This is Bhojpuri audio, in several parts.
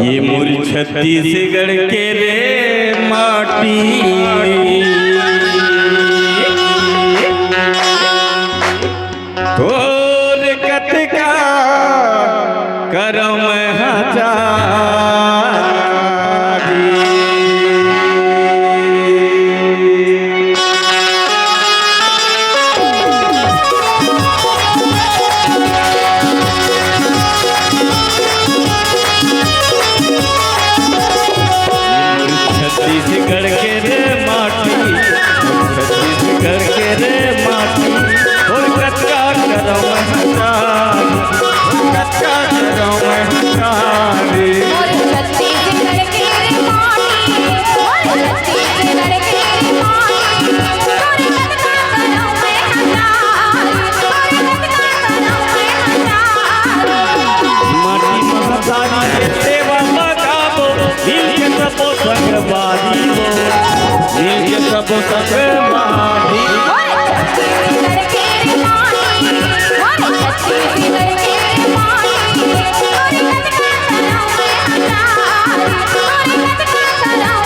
ये मोर छत्तीसगढ़ के रे माटी तोर कतका करम छत्तीसगढ़ के रे माटी छत्तीसगढ़ के रे माटी और कतका करम कतका करम हजारी छत्तीसगढ़ के रे माटी छत्तीसगढ़ के रे माटी और कतका करम हजारी माटी महतारी के सेवा लगाबो दिल के सबो संग बारी हो दिल के सबो संग बारी छत्तीसगढ़ के रे माटी छत्तीसगढ़ के रे माटी और कतका करम हजारी और कतका करम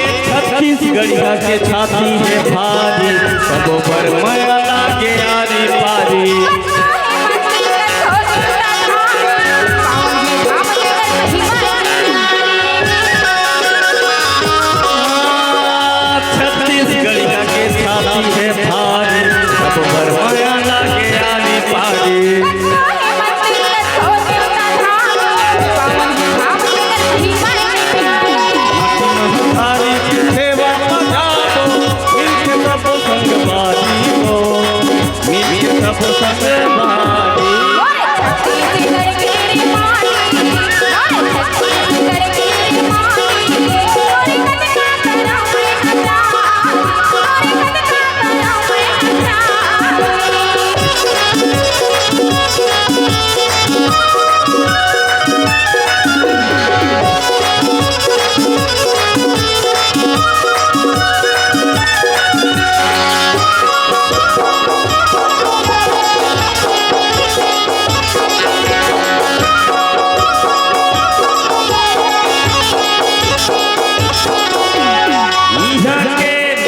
छत्तीसगढ़िया के छाती है भारी सबो पर माया लागे आरी पारी छत्तीसगढ़िया के छाती है भारी सबो पर माया लागे आरी पारी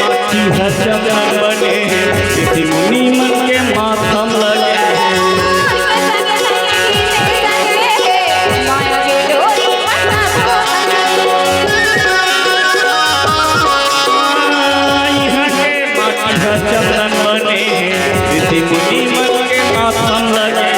चंदन बने किसी मुनि मन के माथम लगे यहाँ के माटी चंदन बने किसी मुनि मन के माथम लगे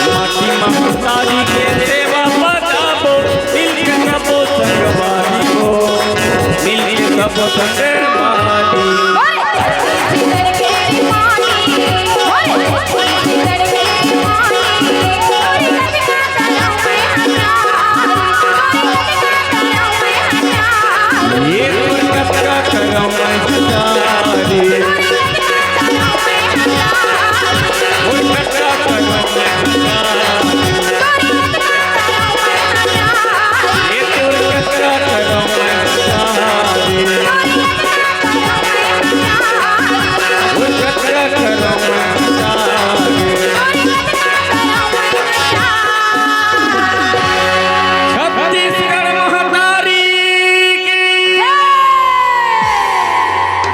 महतारी के सेवा लगाबो दिल के सबो संग बारी हो दिल के सबो संग